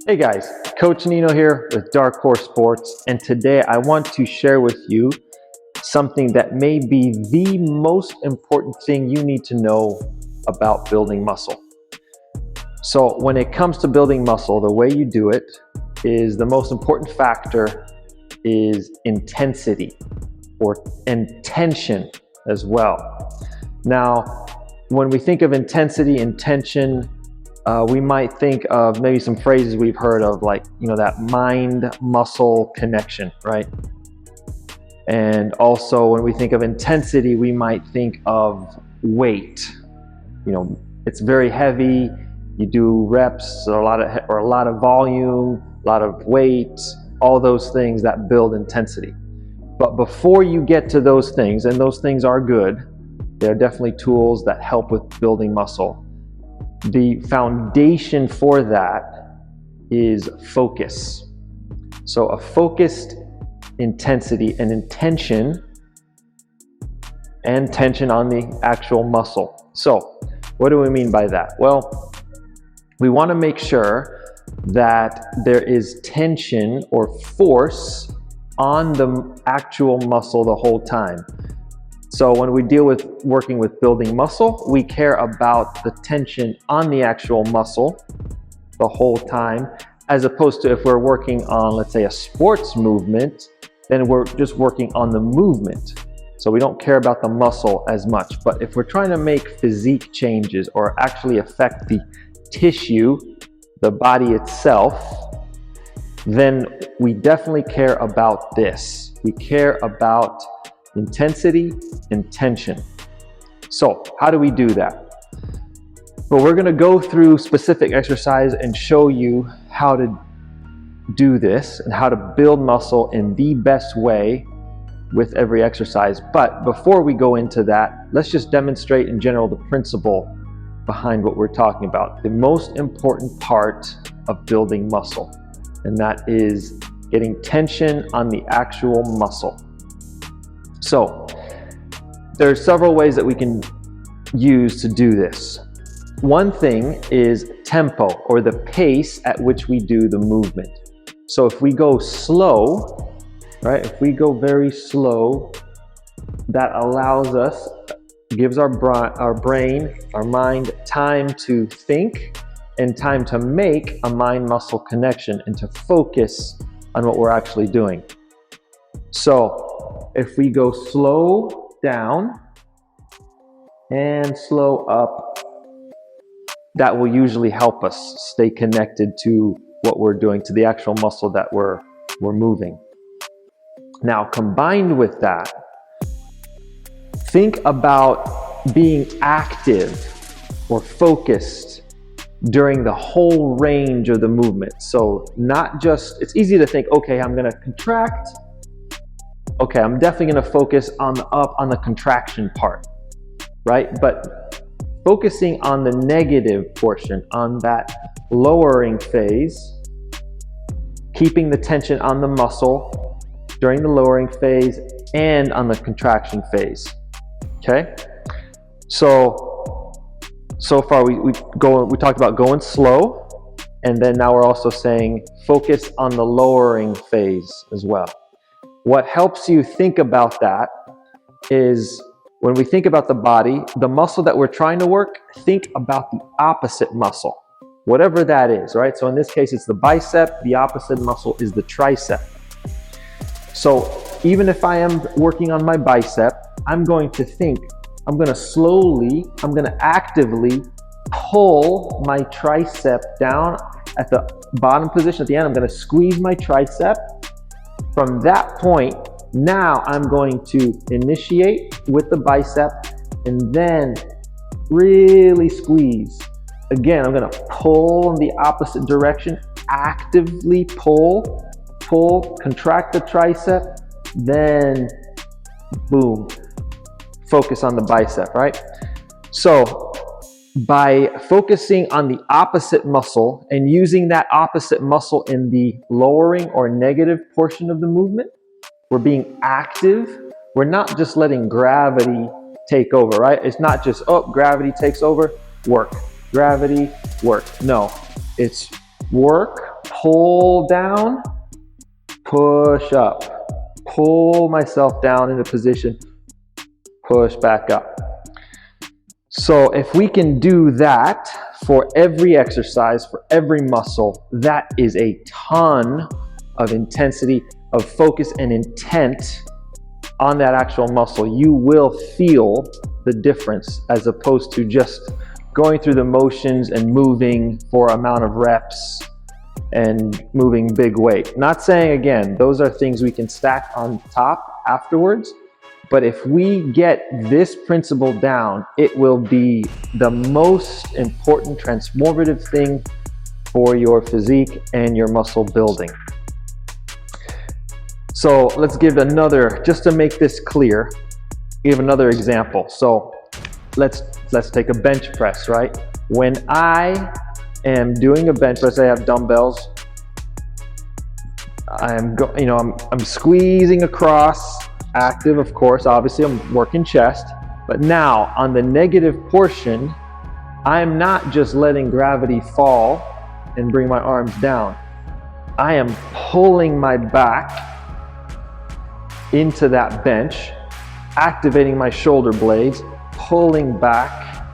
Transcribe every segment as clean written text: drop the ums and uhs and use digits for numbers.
Hey guys, Coach Nino here with Dark Horse Sports, and today I want to share with you something that may be the most important thing you need to know about building muscle. So when it comes to building muscle, the way you do it is the most important factor is intensity and tension as well. Now, when we think of intensity and tension, we might think of maybe some phrases we've heard of, like, that mind-muscle connection, right? And also when we think of intensity, we might think of weight. It's very heavy. You do reps, or a lot of volume, a lot of weight, all those things that build intensity. But before you get to those things, and those things are good, they're definitely tools that help with building muscle. The foundation for that is focus. So a focused intensity and intention and tension on the actual muscle. So what do we mean by that? Well, we want to make sure that there is tension or force on the actual muscle the whole time. So when we deal with working with building muscle, we care about the tension on the actual muscle the whole time, as opposed to if we're working on, let's say, a sports movement, then we're just working on the movement. So we don't care about the muscle as much. But if we're trying to make physique changes or actually affect the tissue, the body itself, then we definitely care about this. We care about intensity and tension. So how do we do that? Well, we're going to go through specific exercise and show you how to do this and how to build muscle in the best way with every exercise. But before we go into that, let's just demonstrate in general the principle behind what we're talking about. The most important part of building muscle, and that is getting tension on the actual muscle. So there's several ways that we can use to do this. One thing is tempo, or the pace at which we do the movement. So if we go slow, right? If we go very slow, that allows us, gives our brain, our mind time to think and time to make a mind-muscle connection and to focus on what we're actually doing. So if we go slow down and slow up, that will usually help us stay connected to what we're doing, to the actual muscle that we're moving. Now, combined with that, think about being active or focused during the whole range of the movement. So not just, it's easy to think, okay, I'm going to contract. Okay, I'm definitely going to focus on the contraction part, right? But focusing on the negative portion, on that lowering phase, keeping the tension on the muscle during the lowering phase and on the contraction phase. Okay? So far we talked about going slow, and then now we're also saying focus on the lowering phase as well. What helps you think about that is when we think about the body, the muscle that we're trying to work, think about the opposite muscle, whatever that is, right? So in this case, it's the bicep. The opposite muscle is the tricep. So even if I am working on my bicep, I'm going to actively pull my tricep down at the bottom position. At the end, I'm going to squeeze my tricep. From that point, now I'm going to initiate with the bicep and then really squeeze. Again, I'm going to pull in the opposite direction, actively pull, contract the tricep, then boom, focus on the bicep, right? So by focusing on the opposite muscle and using that opposite muscle in the lowering or negative portion of the movement, we're being active. We're not just letting gravity take over, right? It's not just, oh, gravity takes over, work. Gravity, work. No, it's work, pull down, push up, pull myself down into position, push back up. So if we can do that for every exercise, for every muscle, that is a ton of intensity, of focus and intent on that actual muscle. You will feel the difference as opposed to just going through the motions and moving for amount of reps and moving big weight. Not saying, again, those are things we can stack on top afterwards, but if we get this principle down, it will be the most important transformative thing for your physique and your muscle building. So let's give another, just to make this clear, give another example. So let's take a bench press, right? When I am doing a bench press, I have dumbbells. I'm squeezing across, active, of course. Obviously, I'm working chest. But now on the negative portion, I'm not just letting gravity fall and bring my arms down. I am pulling my back into that bench, activating my shoulder blades, pulling back,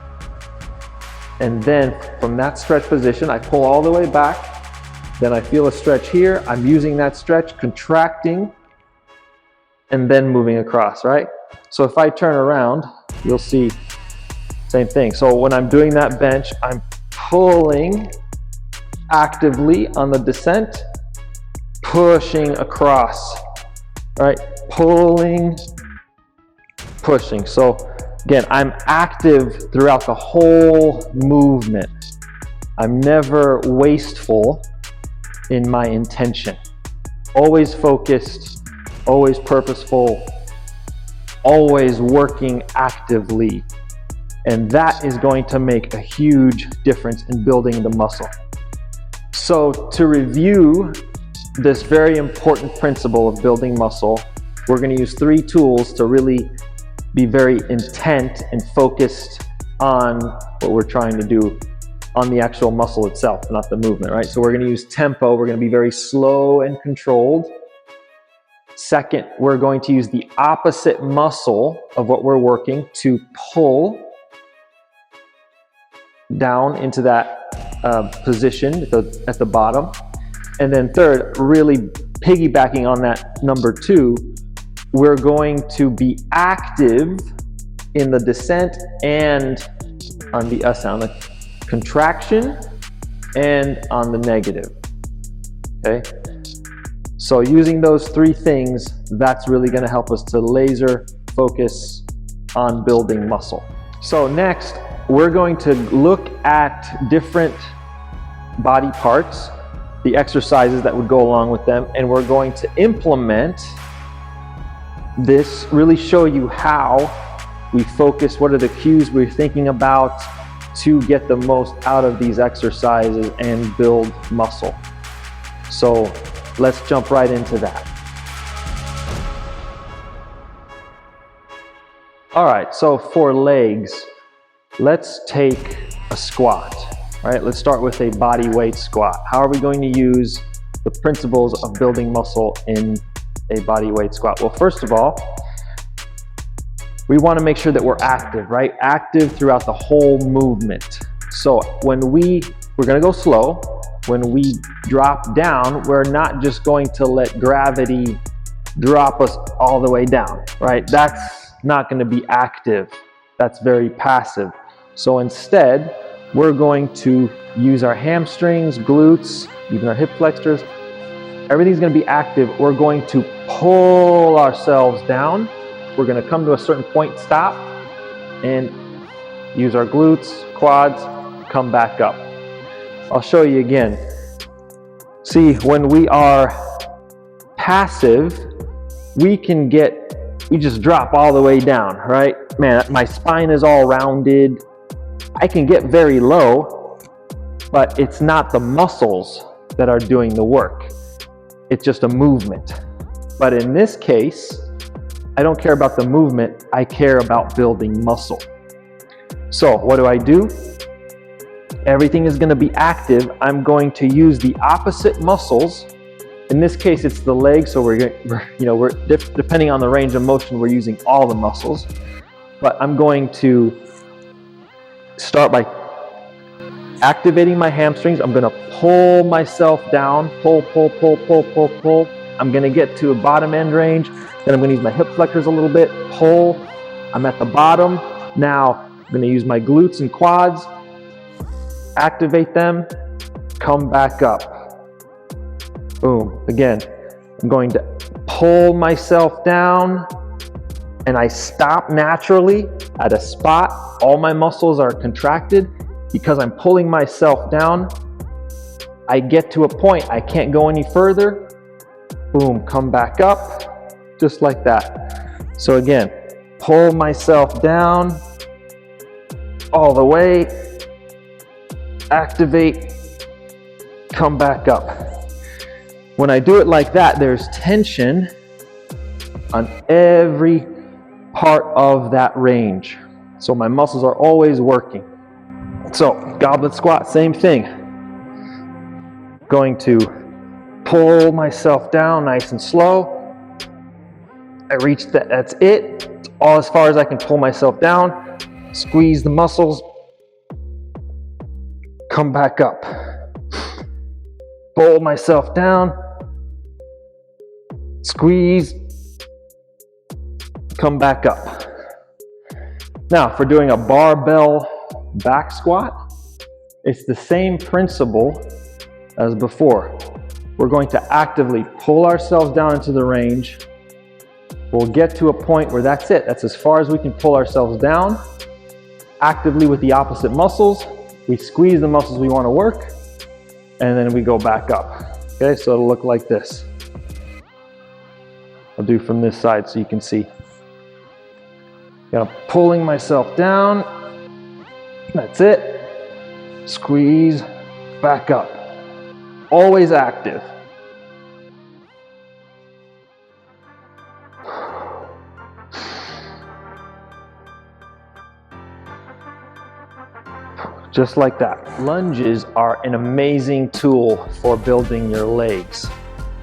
and then from that stretch position, I pull all the way back, then I feel a stretch here, I'm using that stretch, contracting, and then moving across, right? So if I turn around, you'll see same thing. So when I'm doing that bench, I'm pulling actively on the descent, pushing across, right? Pulling, pushing. So again, I'm active throughout the whole movement. I'm never wasteful in my intention. Always focused, always purposeful, always working actively. And that is going to make a huge difference in building the muscle. So to review this very important principle of building muscle, we're going to use 3 tools to really be very intent and focused on what we're trying to do on the actual muscle itself, not the movement, right? So we're going to use tempo. We're going to be very slow and controlled. Second, we're going to use the opposite muscle of what we're working to pull down into that position at the bottom. And then third, really piggybacking on that number 2, we're going to be active in the descent and on the on the contraction and on the negative, okay? So using those 3 things, that's really gonna help us to laser focus on building muscle. So next, we're going to look at different body parts, the exercises that would go along with them, and we're going to implement this, really show you how we focus, what are the cues we're thinking about to get the most out of these exercises and build muscle. So let's jump right into that. All right, so for legs, let's take a squat. All right, let's start with a body weight squat. How are we going to use the principles of building muscle in a body weight squat? Well, first of all, we want to make sure that we're active, right? Active throughout the whole movement. So when we're going to go slow. When we drop down, we're not just going to let gravity drop us all the way down, right? That's not going to be active. That's very passive. So instead, we're going to use our hamstrings, glutes, even our hip flexors. Everything's going to be active. We're going to pull ourselves down. We're going to come to a certain point, stop, and use our glutes, quads, come back up. I'll show you again. See, when we are passive, we just drop all the way down, right? Man, my spine is all rounded. I can get very low, but it's not the muscles that are doing the work. It's just a movement. But in this case, I don't care about the movement. I care about building muscle. So what do? everything is going to be active, I'm going to use the opposite muscles. In this case, it's the legs, so we're depending on the range of motion, we're using all the muscles. But I'm going to start by activating my hamstrings. I'm going to pull myself down, pull. I'm going to get to a bottom end range. Then I'm going to use my hip flexors a little bit, pull. I'm at the bottom. Now I'm going to use my glutes and quads, activate them, come back up. Boom. Again, I'm going to pull myself down, and I stop naturally at a spot. All my muscles are contracted because I'm pulling myself down. I get to a point, I can't go any further. Boom, come back up, just like that. So again, pull myself down all the way, activate, come back up. When I do it like that, there's tension on every part of that range. So my muscles are always working. So goblet squat, same thing. Going to pull myself down nice and slow. I reach that, that's it. It's all as far as I can pull myself down. Squeeze the muscles. Come back up. Pull myself down. Squeeze. Come back up. Now, if we're doing a barbell back squat, it's the same principle as before. We're going to actively pull ourselves down into the range. We'll get to a point where that's it. That's as far as we can pull ourselves down. Actively with the opposite muscles, we squeeze the muscles we want to work, and then we go back up. Okay, so it'll look like this. I'll do from this side so you can see. Pulling myself down. That's it. Squeeze, back up. Always active. Just like that. Lunges are an amazing tool for building your legs.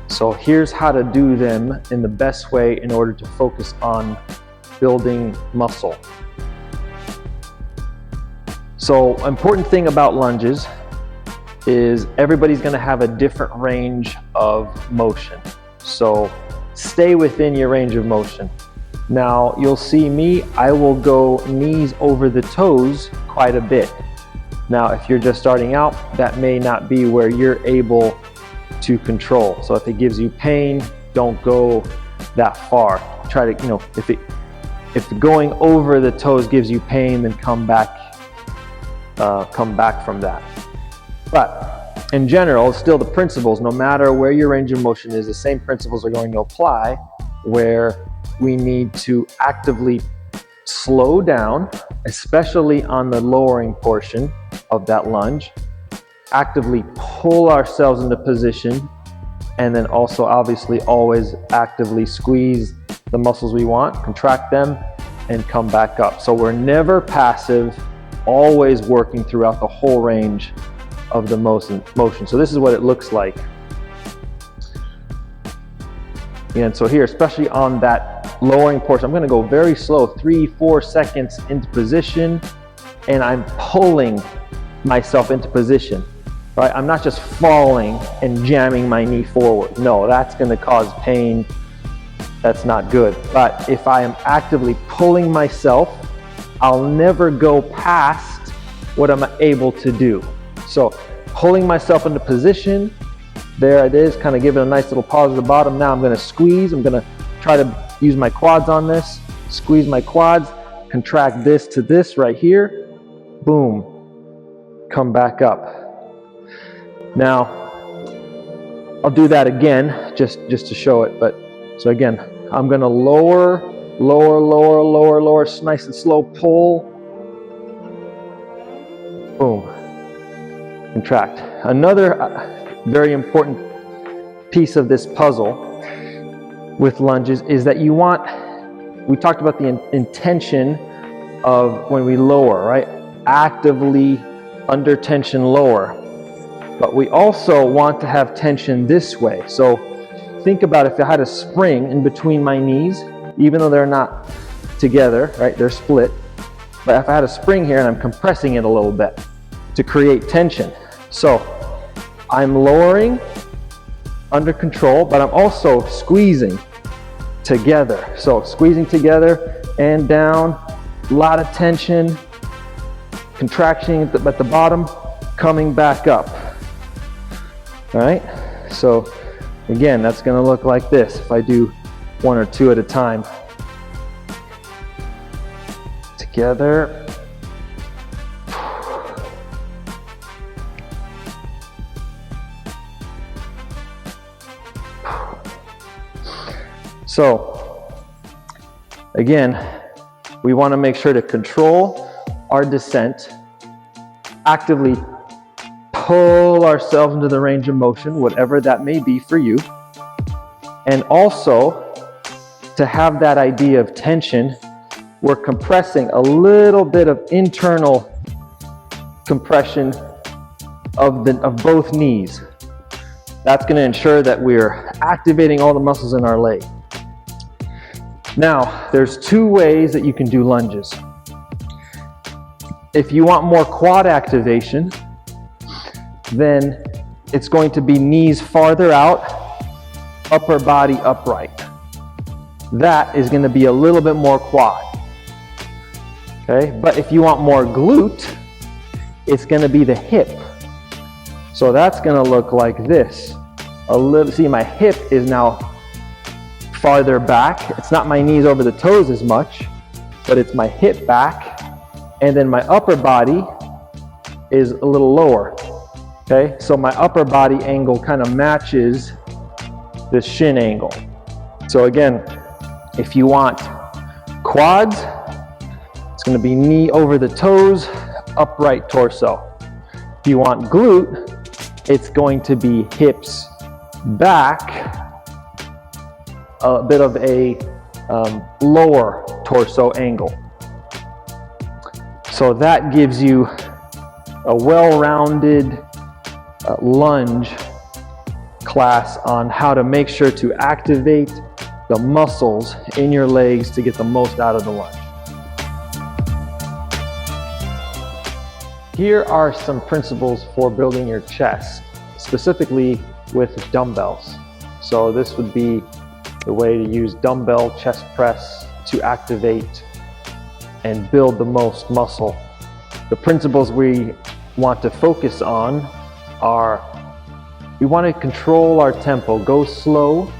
So here's how to do them in the best way in order to focus on building muscle. So important thing about lunges is everybody's going to have a different range of motion. So stay within your range of motion. Now you'll see me, I will go knees over the toes quite a bit. Now if you're just starting out, that may not be where you're able to control. So if it gives you pain, don't go that far. Try to, if going over the toes gives you pain, then come back from that. But in general, still the principles, no matter where your range of motion is, the same principles are going to apply, where we need to actively slow down, especially on the lowering portion of that lunge, actively pull ourselves into position, and then also obviously always actively squeeze the muscles we want, contract them, and come back up. So we're never passive, always working throughout the whole range of the motion. So this is what it looks like. And so here, especially on that lowering portion, I'm going to go very slow, 3-4 seconds into position, and I'm pulling myself into position. Right? I'm not just falling and jamming my knee forward. No, that's going to cause pain. That's not good. But if I am actively pulling myself, I'll never go past what I'm able to do. So pulling myself into position, there it is, kind of give it a nice little pause at the bottom. Now I'm going to squeeze. I'm going to try to use my quads on this. Squeeze my quads, contract this to this right here. Boom. Come back up. Now, I'll do that again just to show it. But so again, I'm going to lower, nice and slow pull. Boom. Contract. Another very important piece of this puzzle with lunges is that we talked about the intention of when we lower, right? Actively under tension lower. But we also want to have tension this way. So think about if I had a spring in between my knees, even though they're not together, right? They're split. But if I had a spring here and I'm compressing it a little bit to create tension. So I'm lowering under control, but I'm also squeezing together. So squeezing together and down, a lot of tension, contraction at the bottom, coming back up. All right, so again, that's gonna look like this if I do one or two at a time. Together. So again, we want to make sure to control our descent, actively pull ourselves into the range of motion, whatever that may be for you, and also to have that idea of tension. We're compressing a little bit of internal compression of both knees. That's going to ensure that we're activating all the muscles in our leg. Now, there's two ways that you can do lunges. If you want more quad activation, then it's going to be knees farther out, upper body upright. That is going to be a little bit more quad. Okay, but if you want more glute, it's going to be the hip. So that's going to look like this. See, my hip is now farther back. It's not my knees over the toes as much, but it's my hip back. And then my upper body is a little lower. Okay, so my upper body angle kind of matches this shin angle. So again, if you want quads, it's going to be knee over the toes, upright torso. If you want glute, it's going to be hips back, a bit of a lower torso angle. So that gives you a well-rounded lunge class on how to make sure to activate the muscles in your legs to get the most out of the lunge. Here are some principles for building your chest, specifically with dumbbells. So this would be the way to use dumbbell chest press to activate and build the most muscle. The principles we want to focus on are, we want to control our tempo, go slow,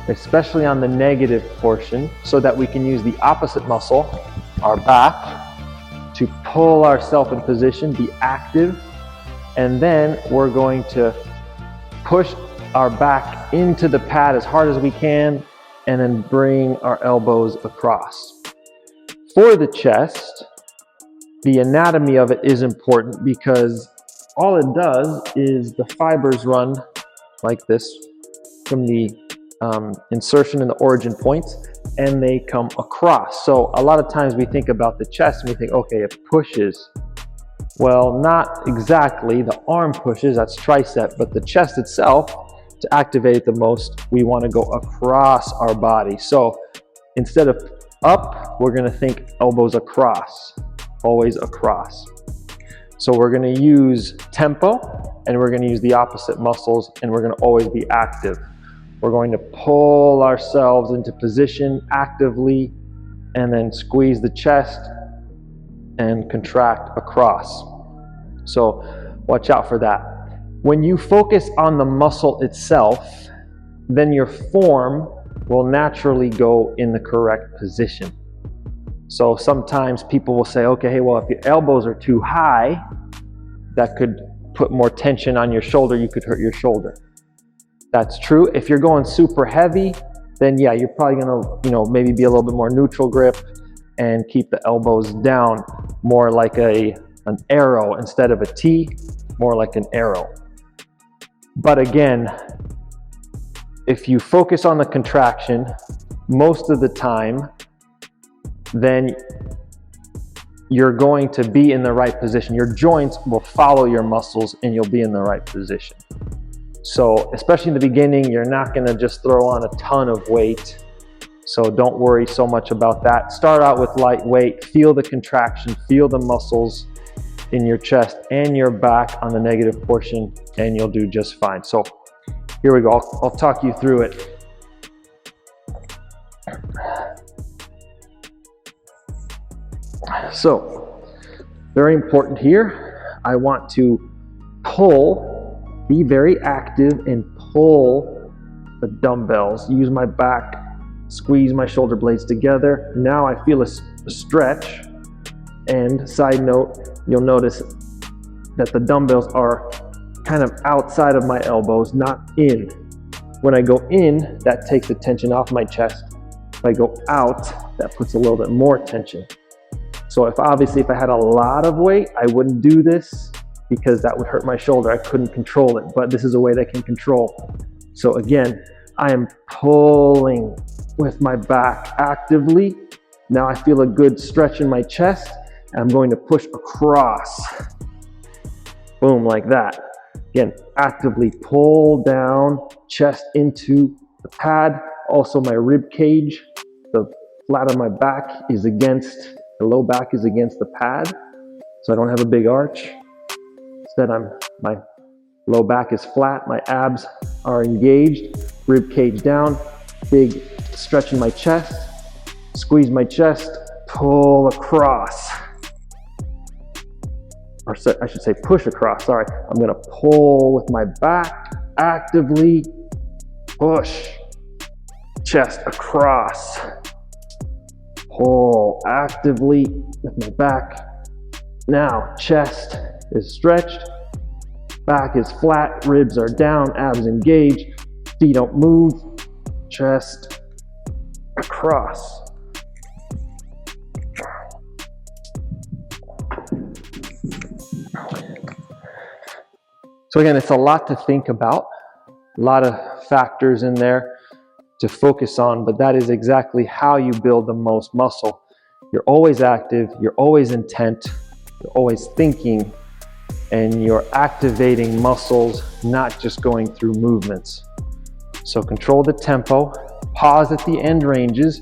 especially on the negative portion, so that we can use the opposite muscle, our back, to pull ourselves in position, be active, and then we're going to push our back into the pad as hard as we can, and then bring our elbows across. For the chest, the anatomy of it is important because all it does is the fibers run like this from the insertion and the origin points, and they come across. So a lot of times we think about the chest and we think, okay, it pushes. Well, not exactly. The arm pushes, that's tricep, but the chest itself, to activate the most, we want to go across our body. So instead of up, we're going to think elbows across, always across. So we're going to use tempo, and we're going to use the opposite muscles, and we're going to always be active. We're going to pull ourselves into position actively, and then squeeze the chest and contract across. So watch out for that. When you focus on the muscle itself, then your form will naturally go in the correct position. So sometimes people will say, okay, hey, well, if your elbows are too high, that could put more tension on your shoulder, you could hurt your shoulder. That's true. If you're going super heavy, then yeah, you're probably gonna, maybe be a little bit more neutral grip and keep the elbows down, more like an arrow instead of a T, more like an arrow. But again, if you focus on the contraction most of the time, then you're going to be in the right position. Your joints will follow your muscles and you'll be in the right position. So especially in the beginning, you're not gonna just throw on a ton of weight. So don't worry so much about that. Start out with light weight, feel the contraction, feel the muscles in your chest and your back on the negative portion, and you'll do just fine. So here we go, I'll talk you through it. So, very important here, I want to pull, be very active and pull the dumbbells, use my back, squeeze my shoulder blades together. Now I feel a stretch, and side note, you'll notice that the dumbbells are kind of outside of my elbows, not in. When I go in, that takes the tension off my chest. If I go out, that puts a little bit more tension. So if I had a lot of weight, I wouldn't do this because that would hurt my shoulder. I couldn't control it, but this is a weight I can control. So again, I am pulling with my back actively. Now I feel a good stretch in my chest, and I'm going to push across. Boom, like that. Again, actively pull down, chest into the pad. Also my rib cage, the flat of my back is against, the low back is against the pad, so I don't have a big arch. Instead, my low back is flat, my abs are engaged, rib cage down, big stretch in my chest, squeeze my chest, pull across. Or I should say push across, sorry. I'm gonna pull with my back, actively push, chest across. Pull actively with my back. Now, chest is stretched, back is flat, ribs are down, abs engaged, feet don't move, chest across. So again, it's a lot to think about, a lot of factors in there to focus on, but that is exactly how you build the most muscle. You're always active, you're always intent, you're always thinking, and you're activating muscles, not just going through movements. So control the tempo, pause at the end ranges,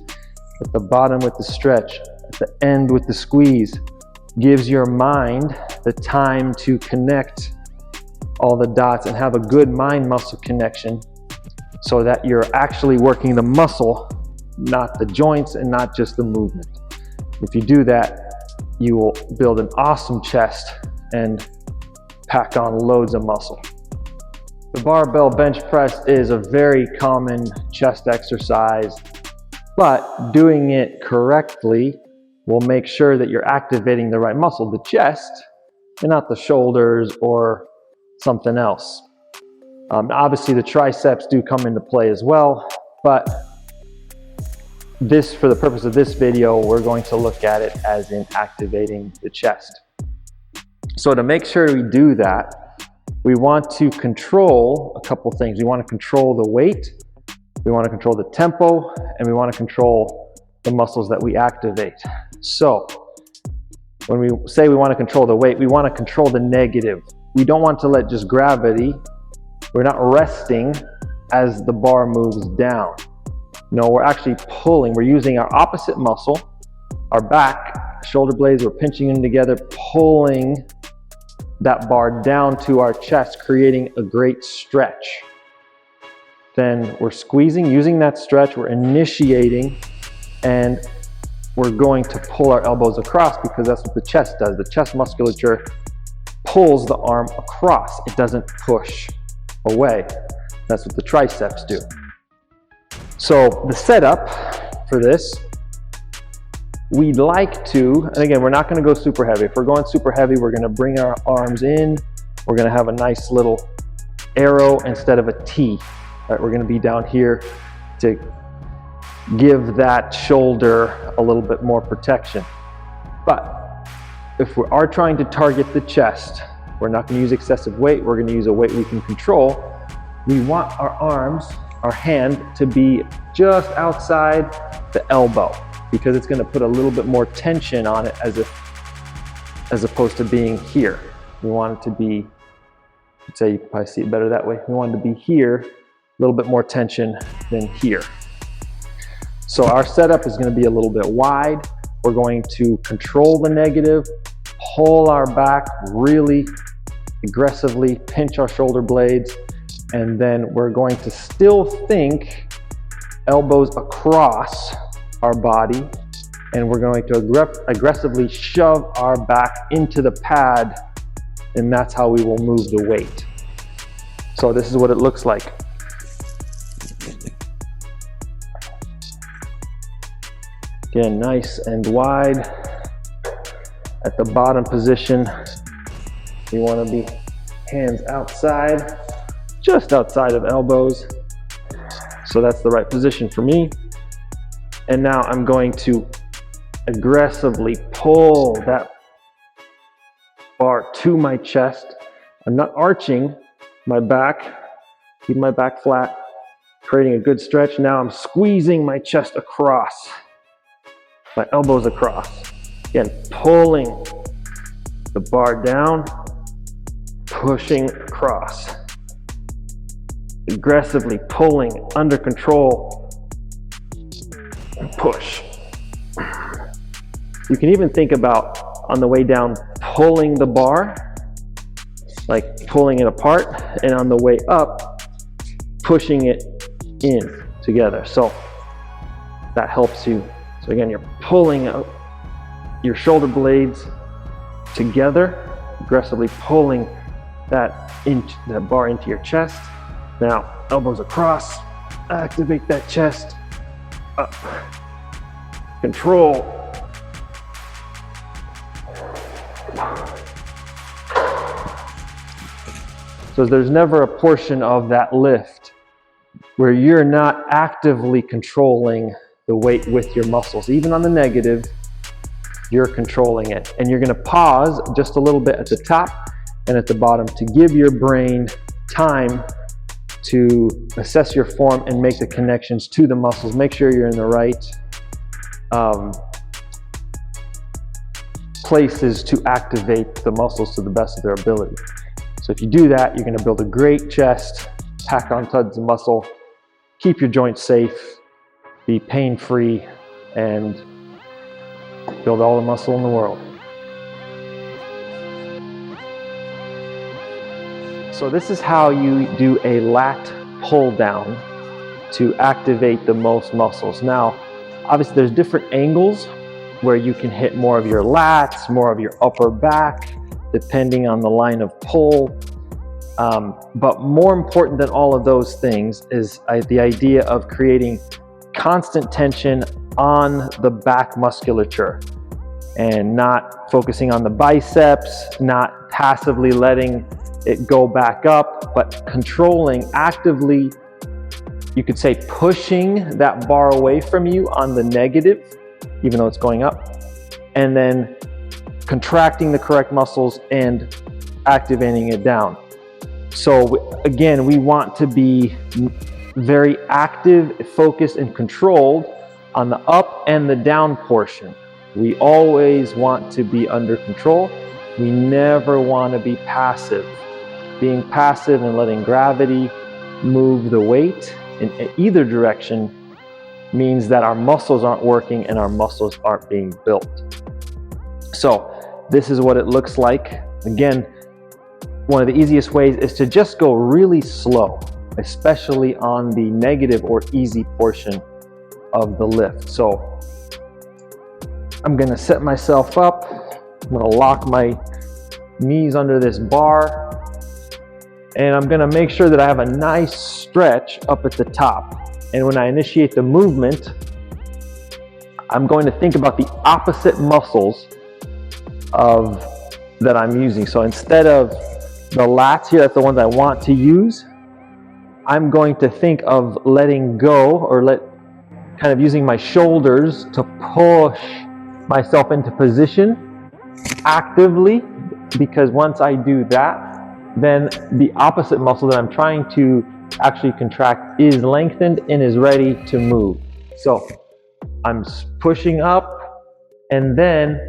at the bottom with the stretch, at the end with the squeeze. Gives your mind the time to connect all the dots and have a good mind-muscle connection so that you're actually working the muscle, not the joints and not just the movement. If you do that, you will build an awesome chest and pack on loads of muscle. The barbell bench press is a very common chest exercise, but doing it correctly will make sure that you're activating the right muscle, the chest, and not the shoulders or something else. Obviously the triceps do come into play as well, but this, for the purpose of this video, we're going to look at it as in activating the chest. So to make sure we do that, we want to control a couple things. We want to control the weight, we want to control the tempo, and we want to control the muscles that we activate. So when we say we want to control the weight, we want to control the negative. We don't want to let just gravity, we're not resting as the bar moves down. No, we're actually pulling. We're using our opposite muscle, our back, shoulder blades, we're pinching them together, pulling that bar down to our chest, creating a great stretch. Then we're squeezing, using that stretch, we're initiating, and we're going to pull our elbows across because that's what the chest does. The chest musculature pulls the arm across. It doesn't push away. That's what the triceps do. So the setup for this, we'd like to, and again, we're not going to go super heavy. If we're going super heavy, we're going to bring our arms in. We're going to have a nice little arrow instead of a T. Right, we're going to be down here to give that shoulder a little bit more protection. But if we are trying to target the chest, we're not going to use excessive weight. We're going to use a weight we can control. We want our arms, our hand, to be just outside the elbow because it's going to put a little bit more tension on it as if as opposed to being here. We want it to be, I'd say you can probably see it better that way. We want it to be here, a little bit more tension than here. So our setup is going to be a little bit wide. We're going to control the negative, pull our back really aggressively, pinch our shoulder blades, and then we're going to still think elbows across our body, and we're going to aggressively shove our back into the pad, and that's how we will move the weight. So this is what it looks like. Again, nice and wide. At the bottom position, you want to be hands outside, just outside of elbows. So that's the right position for me. And now I'm going to aggressively pull that bar to my chest. I'm not arching my back, keep my back flat, creating a good stretch. Now I'm squeezing my chest across, my elbows across. Again, pulling the bar down, pushing across. Aggressively pulling, under control, and push. You can even think about, on the way down, pulling the bar, like pulling it apart, and on the way up, pushing it in together. So that helps you. So again, you're pulling out your shoulder blades together, aggressively pulling that bar into your chest. Now, elbows across, activate that chest, up, control. So there's never a portion of that lift where you're not actively controlling the weight with your muscles. Even on the negative, you're controlling it. And you're gonna pause just a little bit at the top and at the bottom to give your brain time to assess your form and make the connections to the muscles. Make sure you're in the right places to activate the muscles to the best of their ability. So if you do that, you're going to build a great chest, pack on tons of muscle, keep your joints safe, be pain-free, and build all the muscle in the world. So this is how you do a lat pull down to activate the most muscles. Now, obviously there's different angles where you can hit more of your lats, more of your upper back, depending on the line of pull. But more important than all of those things is the idea of creating constant tension on the back musculature and not focusing on the biceps, not passively letting it go back up, but controlling, actively, you could say pushing that bar away from you on the negative, even though it's going up, and then contracting the correct muscles and activating it down. So again, we want to be very active, focused, and controlled on the up and the down portion. We always want to be under control. We never want to be passive. Being passive and letting gravity move the weight in either direction means that our muscles aren't working and our muscles aren't being built. So this is what it looks like. Again, one of the easiest ways is to just go really slow, especially on the negative or easy portion of the lift. So I'm going to set myself up. I'm going to lock my knees under this bar. And I'm going to make sure that I have a nice stretch up at the top. And when I initiate the movement, I'm going to think about the opposite muscles that I'm using. So instead of the lats here, that's the ones I want to use, I'm going to think of letting go, or kind of using my shoulders to push myself into position actively, because once I do that, then the opposite muscle that I'm trying to actually contract is lengthened and is ready to move. So I'm pushing up, and then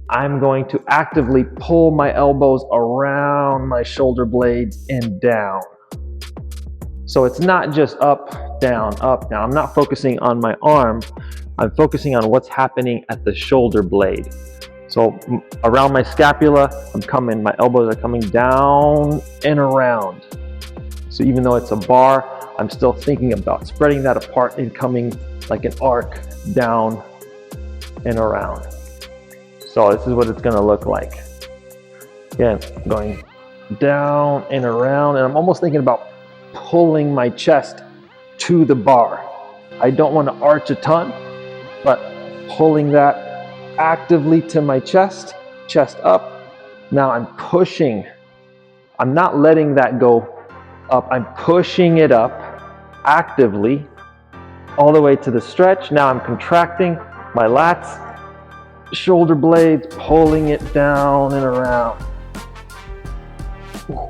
I'm going to actively pull my elbows around my shoulder blades and down. So it's not just up, down, up, down. I'm not focusing on my arm. I'm focusing on what's happening at the shoulder blade. So around my scapula, my elbows are coming down and around. So even though it's a bar, I'm still thinking about spreading that apart and coming like an arc down and around. So this is what it's gonna look like. Again, going down and around, and I'm almost thinking about pulling my chest to the bar. I don't want to arch a ton, but pulling that actively to my chest up. Now I'm pushing. I'm not letting that go up. I'm pushing it up actively all the way to the stretch. Now I'm contracting my lats, shoulder blades, pulling it down and around.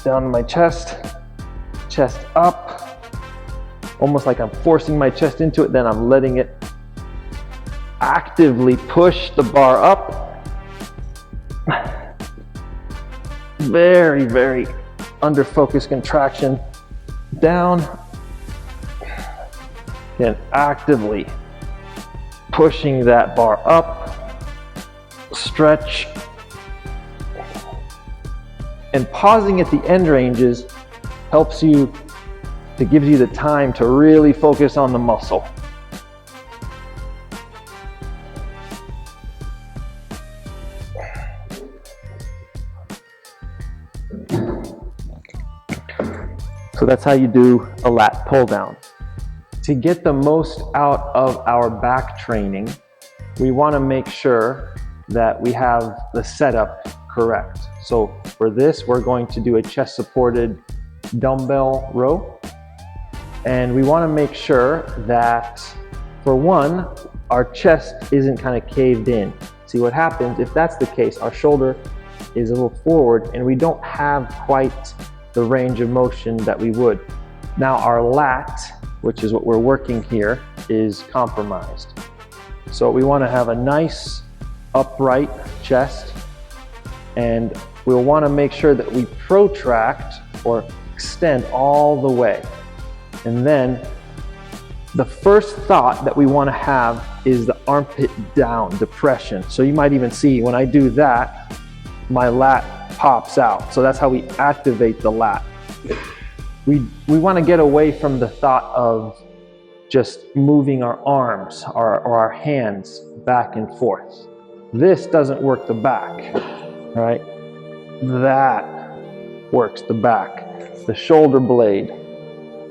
Down to my chest up, almost like I'm forcing my chest into it, then I'm letting it actively push the bar up. Very, very under focus contraction down, and actively pushing that bar up, stretch, and pausing at the end ranges helps you, it gives you the time to really focus on the muscle. So that's how you do a lat pull down. To get the most out of our back training, we want to make sure that we have the setup correct. So for this, we're going to do a chest supported dumbbell row. And we want to make sure that, for one, our chest isn't kind of caved in. See what happens if that's the case, our shoulder is a little forward and we don't have quite the range of motion that we would. Now our lat, which is what we're working here, is compromised. So we want to have a nice upright chest, and we'll want to make sure that we protract or extend all the way. And then the first thought that we want to have is the armpit down depression. So you might even see when I do that, my lat pops out. So that's how we activate the lat. We want to get away from the thought of just moving our arms or our hands back and forth. This doesn't work the back, right? That works the back. The shoulder blade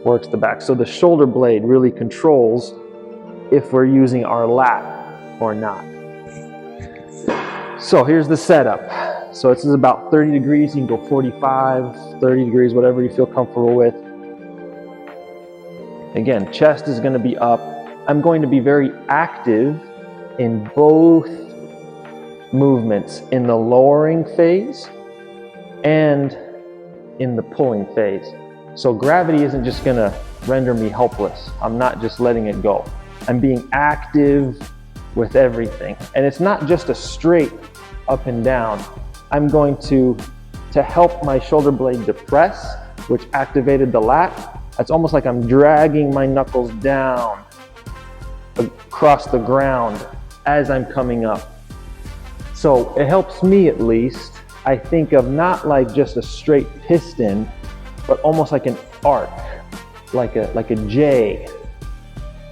works the back. So the shoulder blade really controls if we're using our lat or not. So here's the setup. So this is about 30 degrees. You can go 45, 30 degrees, whatever you feel comfortable with. Again, chest is going to be up. I'm going to be very active in both movements, in the lowering phase and in the pulling phase. So gravity isn't just going to render me helpless. I'm not just letting it go. I'm being active with everything. And it's not just a straight up and down. I'm going to help my shoulder blade depress, which activated the lat. It's almost like I'm dragging my knuckles down across the ground as I'm coming up. So it helps me, at least, I think of not like just a straight piston, but almost like an arc, like a J.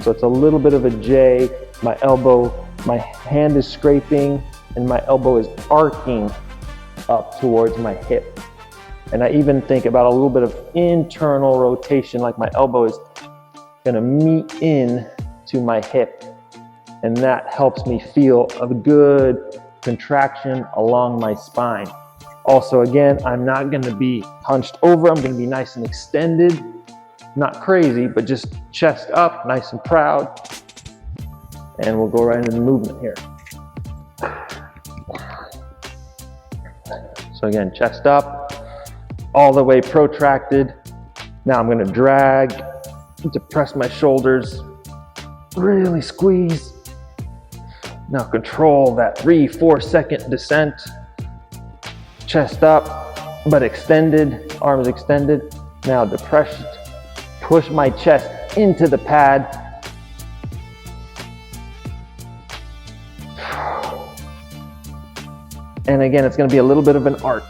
So it's a little bit of a J. My elbow, my hand is scraping, and my elbow is arcing up towards my hip. And I even think about a little bit of internal rotation, like my elbow is gonna meet in to my hip. And that helps me feel a good contraction along my spine. Also, again, I'm not gonna be hunched over. I'm gonna be nice and extended. Not crazy, but just chest up, nice and proud. And we'll go right into the movement here. So again, chest up, all the way protracted. Now I'm gonna drag, depress my shoulders, really squeeze. Now control that 3-4 second descent. Chest up, but extended, arms extended. Now depressed, push my chest into the pad. And again, it's going to be a little bit of an arc.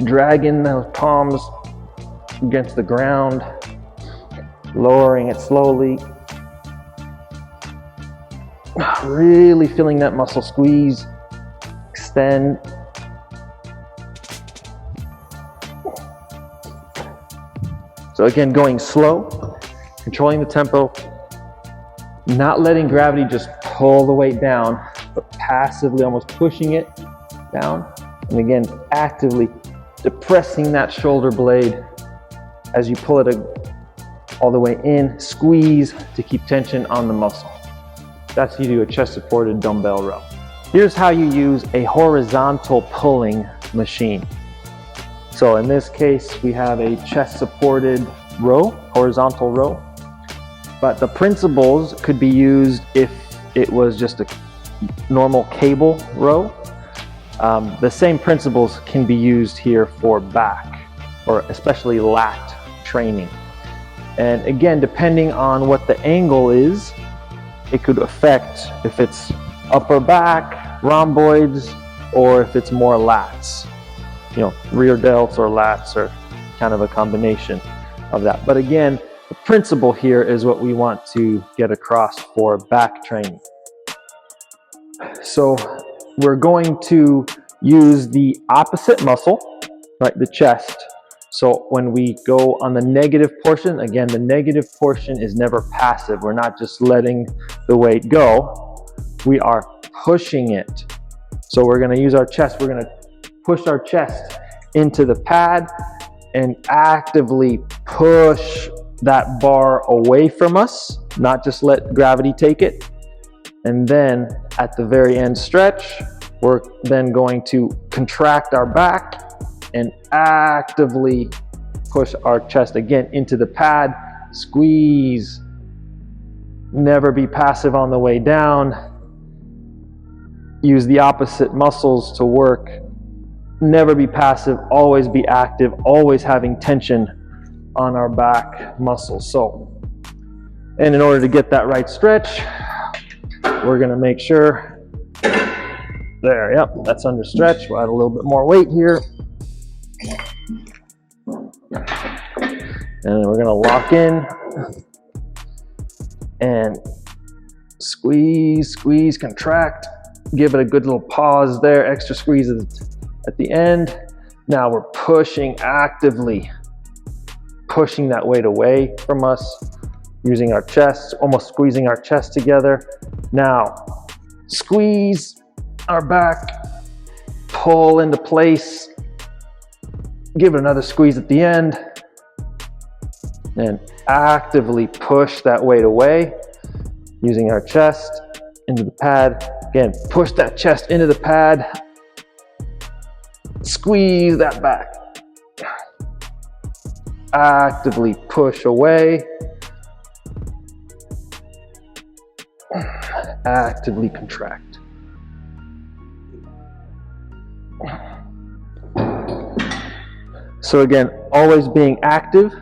Dragging those palms against the ground, lowering it slowly. Really feeling that muscle squeeze, extend. So again, going slow, controlling the tempo, not letting gravity just pull the weight down, but passively almost pushing it down. And again, actively depressing that shoulder blade as you pull it all the way in, squeeze to keep tension on the muscle. That's how you do a chest supported dumbbell row. Here's how you use a horizontal pulling machine. So in this case, we have a chest supported row, horizontal row, but the principles could be used if it was just a normal cable row. The same principles can be used here for back, or especially lat training. And again, depending on what the angle is, it could affect if it's upper back, rhomboids, or if it's more lats. You know, rear delts or lats, or kind of a combination of that. But again, the principle here is what we want to get across for back training. So we're going to use the opposite muscle, right, the chest. So when we go on the negative portion, again, the negative portion is never passive. We're not just letting the weight go. We are pushing it. So we're going to use our chest. We're going to push our chest into the pad and actively push that bar away from us, not just let gravity take it. And then at the very end stretch, we're then going to contract our back and actively push our chest again into the pad, squeeze, never be passive on the way down. Use the opposite muscles to work. Never be passive, always be active, always having tension on our back muscles. So, and in order to get that right stretch, we're gonna make sure, there, yep, that's under stretch. We'll add a little bit more weight here. And then we're gonna lock in and squeeze, squeeze, contract. Give it a good little pause there, extra squeeze at the end. Now we're pushing actively, pushing that weight away from us, using our chest, almost squeezing our chest together. Now, squeeze our back, pull into place, give it another squeeze at the end, and actively push that weight away, using our chest into the pad. Again, push that chest into the pad, squeeze that back, actively push away, actively contract. So again, always being active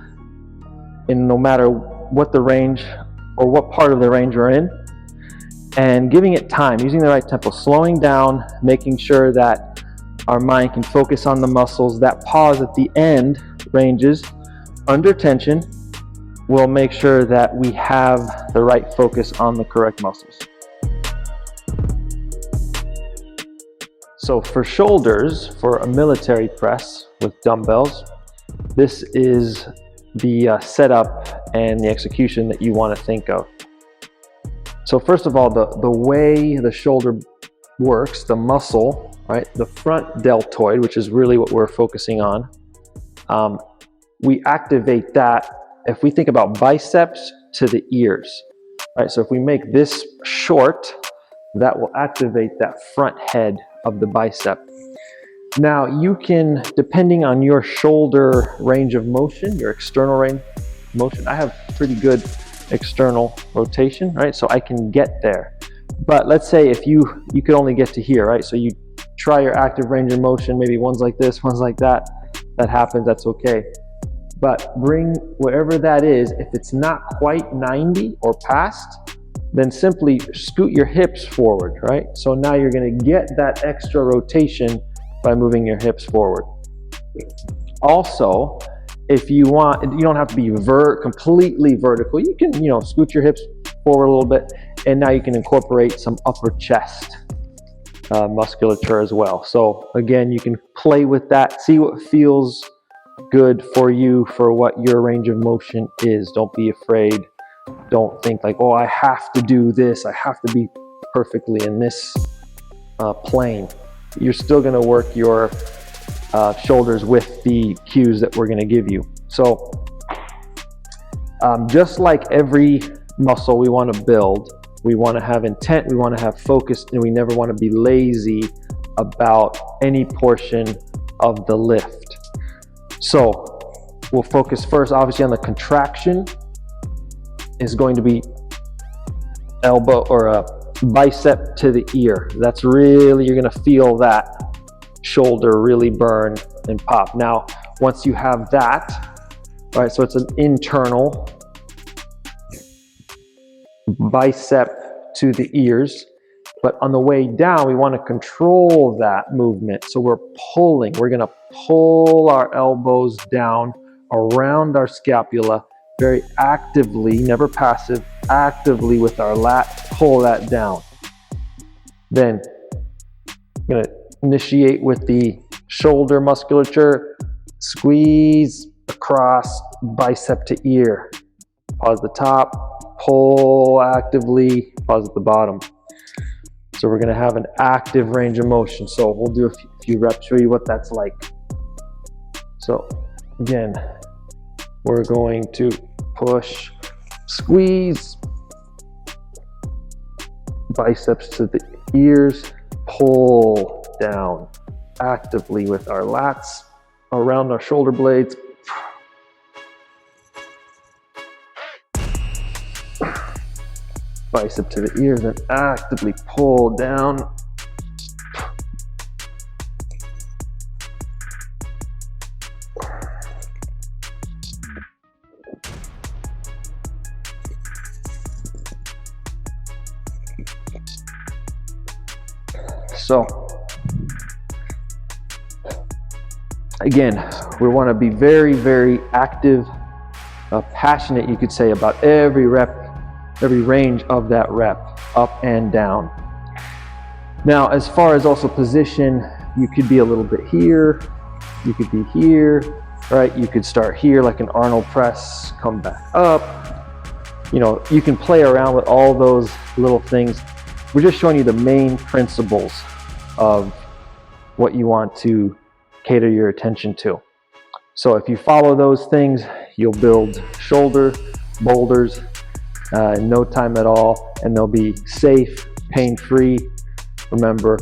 in no matter what the range or what part of the range we're in, and giving it time, using the right tempo, slowing down, making sure that our mind can focus on the muscles. That pause at the end ranges under tension will make sure that we have the right focus on the correct muscles. So for shoulders, for a military press with dumbbells, this is the setup and the execution that you want to think of. So first of all, the way the shoulder works, the muscle, right, the front deltoid, which is really what we're focusing on, we activate that if we think about biceps to the ears, right? So if we make this short, that will activate that front head of the bicep. Now you can, depending on your shoulder range of motion, your external range of motion, I have pretty good external rotation, right? So I can get there. But let's say if you could only get to here, right? So you try your active range of motion, maybe one's like this, one's like that. That happens, that's okay. But bring wherever that is, if it's not quite 90 or past, then simply scoot your hips forward, right? So now you're gonna get that extra rotation by moving your hips forward. Also, if you want, you don't have to be completely vertical. You can, scoot your hips forward a little bit, and now you can incorporate some upper chest musculature as well. So again, you can play with that, see what feels good for you, for what your range of motion is. Don't be afraid. Don't think like, oh, I have to do this. I have to be perfectly in this plane. You're still going to work your shoulders with the cues that we're going to give you. So just like every muscle we want to build, we want to have intent, we want to have focus, and we never want to be lazy about any portion of the lift. So we'll focus first, obviously, on the contraction. Is going to be elbow or a bicep to the ear. That's really, you're going to feel that shoulder really burn and pop. Now, once you have that, all right, so it's an internal bicep to the ears, but on the way down, we want to control that movement. So we're pulling, we're going to pull our elbows down around our scapula very actively, never passive, actively with our lat, pull that down. Then I'm going to initiate with the shoulder musculature, squeeze across bicep to ear. Pause the top, pull actively, pause at the bottom. So we're going to have an active range of motion. So we'll do a few reps, show you what that's like. So again, we're going to push, squeeze, biceps to the ears, pull down actively with our lats around our shoulder blades. Bicep to the ears, and actively pull down. So again, we want to be very, very active, passionate, you could say, about every rep, every range of that rep, up and down. Now, as far as also position, you could be a little bit here, you could be here, right? You could start here like an Arnold press, come back up. You can play around with all those little things. We're just showing you the main principles of what you want to cater your attention to. So if you follow those things, you'll build shoulder boulders in no time at all, and they'll be safe, pain-free. Remember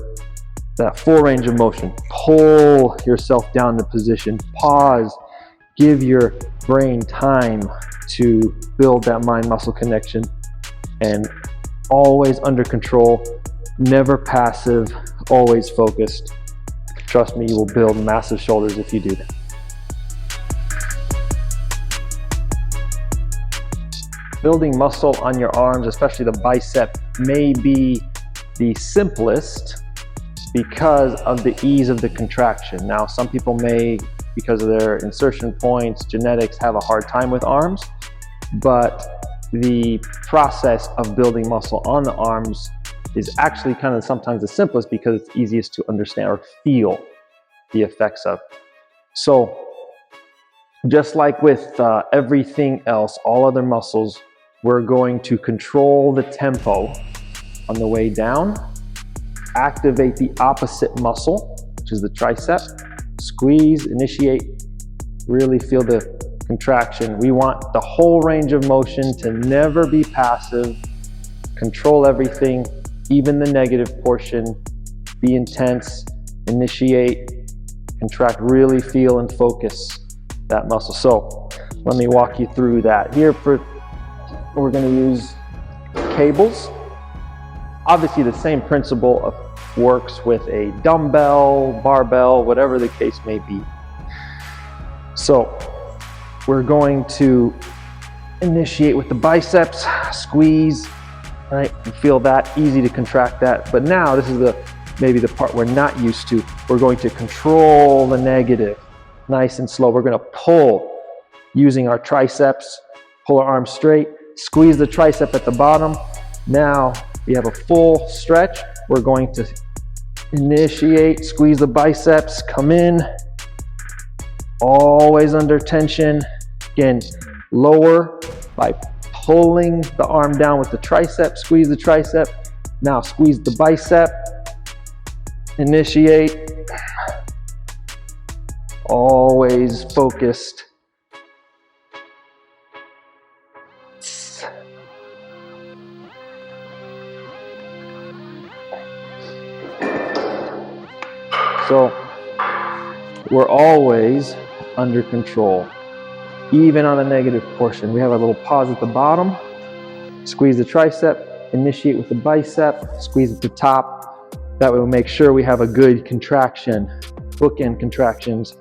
that full range of motion. Pull yourself down to position, pause, give your brain time to build that mind-muscle connection, and always under control, never passive, always focused. Trust me, you will build massive shoulders if you do that. Building muscle on your arms, especially the bicep, may be the simplest because of the ease of the contraction. Now, some people may, because of their insertion points, genetics, have a hard time with arms, but the process of building muscle on the arms is actually kind of sometimes the simplest because it's easiest to understand or feel the effects of. So just like with everything else, all other muscles, we're going to control the tempo on the way down, activate the opposite muscle, which is the tricep, squeeze, initiate, really feel the contraction. We want the whole range of motion to never be passive, control everything, even the negative portion, be intense, initiate, Contract, really feel and focus that muscle. So let me walk you through that. Here we're going to use cables. Obviously the same principle works with a dumbbell, barbell, whatever the case may be. So we're going to initiate with the biceps, squeeze, right? You feel that, easy to contract that. But now this is maybe the part we're not used to. We're going to control the negative, nice and slow. We're going to pull using our triceps, pull our arms straight, squeeze the tricep at the bottom. Now we have a full stretch. We're going to initiate, squeeze the biceps, come in, always under tension. Again, lower by pulling the arm down with the tricep, squeeze the tricep. Now squeeze the bicep, initiate, always focused. So we're always under control, even on the negative portion. We have a little pause at the bottom, squeeze the tricep, initiate with the bicep, squeeze at the top. That way we'll make sure we have a good contraction, bookend contractions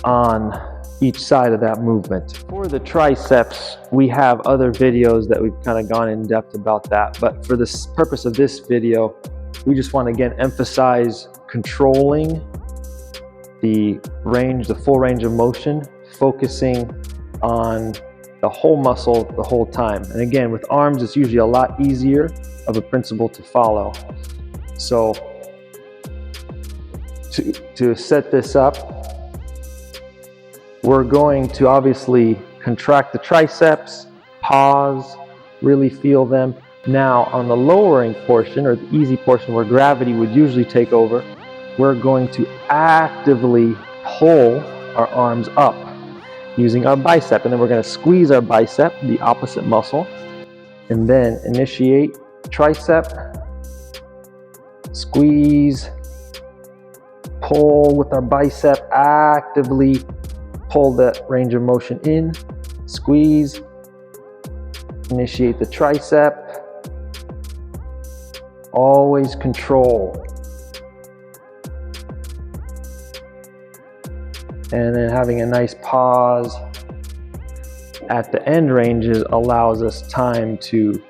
on each side of that movement. For the triceps, we have other videos that we've kind of gone in depth about that, but for the purpose of this video, we just want to again emphasize controlling the full range of motion, focusing on the whole muscle the whole time. And again, with arms, it's usually a lot easier of a principle to follow. So to set this up, we're going to obviously contract the triceps, pause, really feel them. Now on the lowering portion, or the easy portion where gravity would usually take over, we're going to actively pull our arms up using our bicep, and then we're going to squeeze our bicep, the opposite muscle, and then initiate tricep, squeeze, pull with our bicep, actively pull that range of motion in, squeeze, initiate the tricep, always control. And then having a nice pause at the end ranges allows us time to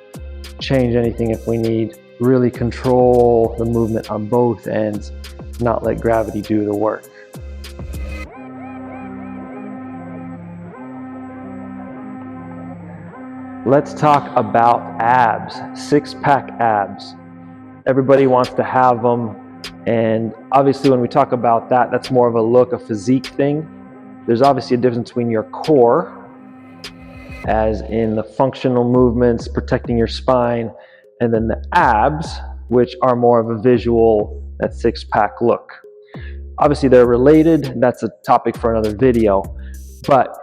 change anything if we need. Really control the movement on both ends, not let gravity do the work. Let's talk about abs, six-pack abs. Everybody wants to have them. And obviously when we talk about that, that's more of a look, a physique thing. There's obviously a difference between your core, as in the functional movements, protecting your spine, and then the abs, which are more of a visual, that six-pack look. Obviously they're related, that's a topic for another video, but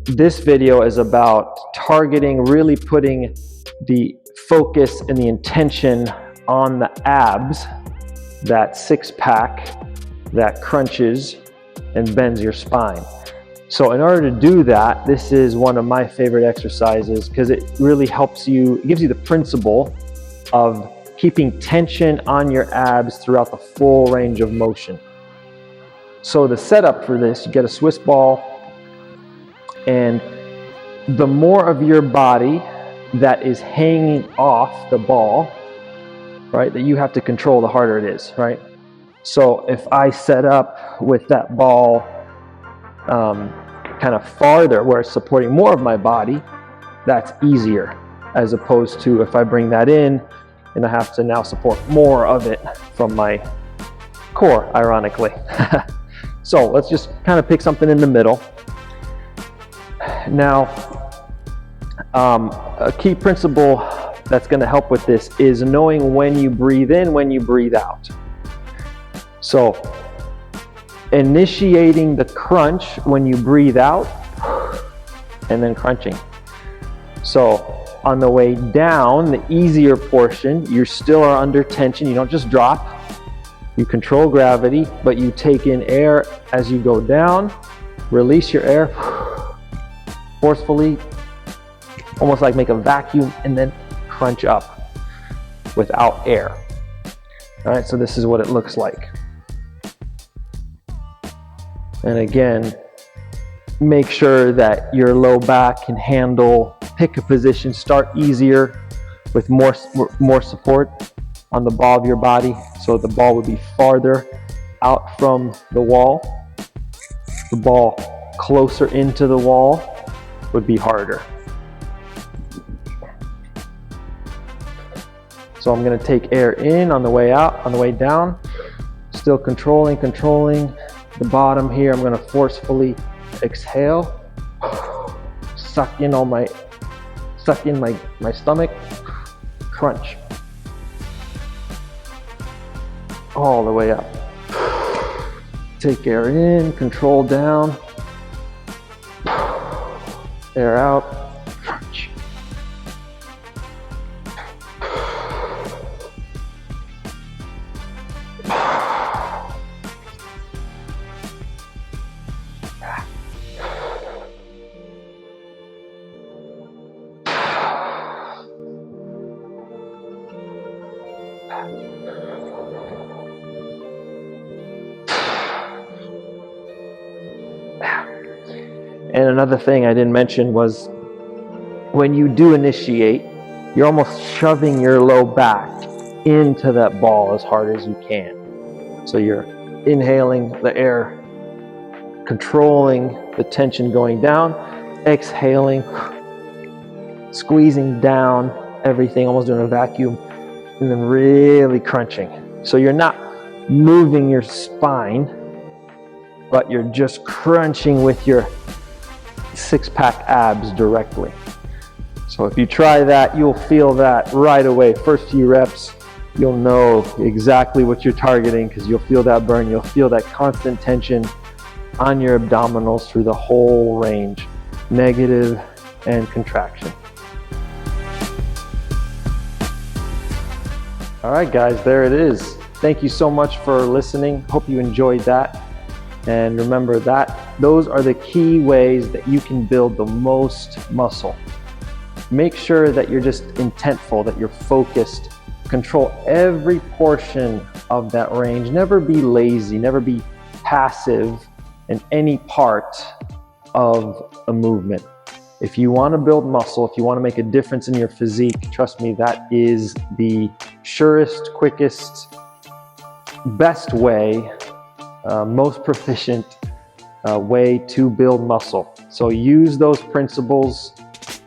this video is about targeting, really putting the focus and the intention on the abs, that six-pack that crunches and bends your spine. So in order to do that, this is one of my favorite exercises because it really helps you, it gives you the principle of keeping tension on your abs throughout the full range of motion. So the setup for this, you get a Swiss ball, and the more of your body that is hanging off the ball, right, that you have to control, the harder it is, right? So if I set up with that ball kind of farther where it's supporting more of my body, that's easier, as opposed to if I bring that in and I have to now support more of it from my core, ironically. So let's just kind of pick something in the middle. Now, a key principle that's going to help with this is knowing when you breathe in, when you breathe out. So initiating the crunch when you breathe out and then crunching. So on the way down, the easier portion, you still are under tension. You don't just drop. You control gravity, but you take in air as you go down, release your air forcefully, almost like make a vacuum, and then crunch up without air. All right, so this is what it looks like. And again, make sure that your low back can handle, pick a position, start easier with more support on the ball of your body, so the ball would be farther out from the wall. The ball closer into the wall would be harder. So I'm going to take air in on the way out, on the way down, still controlling the bottom here. I'm going to forcefully exhale, suck in my stomach, crunch all the way up. Take air in, control down, air out, crunch. And another thing I didn't mention was when you do initiate, you're almost shoving your low back into that ball as hard as you can. So you're inhaling the air, controlling the tension going down, exhaling, squeezing down everything, almost doing a vacuum, and then really crunching. So you're not moving your spine, but you're just crunching with your six-pack abs directly. So if you try that, you'll feel that right away. First few reps, you'll know exactly what you're targeting because you'll feel that burn. You'll feel that constant tension on your abdominals through the whole range, negative and contraction. All right, guys, there it is. Thank you so much for listening. Hope you enjoyed that. And remember that those are the key ways that you can build the most muscle. Make sure that you're just intentful, that you're focused. Control every portion of that range. Never be lazy, never be passive in any part of a movement. If you want to build muscle, if you want to make a difference in your physique, trust me, that is the surest, quickest, best way, most proficient way to build muscle. So use those principles,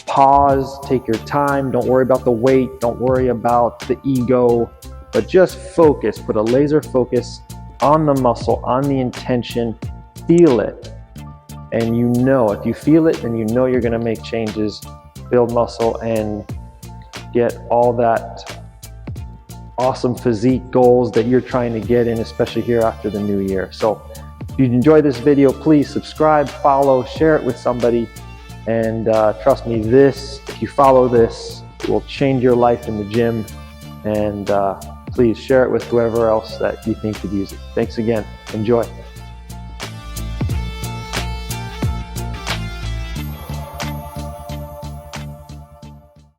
pause, take your time, don't worry about the weight, don't worry about the ego, but just focus, put a laser focus on the muscle, on the intention, feel it. And you know, if you feel it, then you know you're gonna make changes, build muscle, and get all that awesome physique goals that you're trying to get in, especially here after the new year. So if you enjoyed this video, please subscribe, follow, share it with somebody. And trust me, if you follow this, it will change your life in the gym. And please share it with whoever else that you think could use it. Thanks again. Enjoy.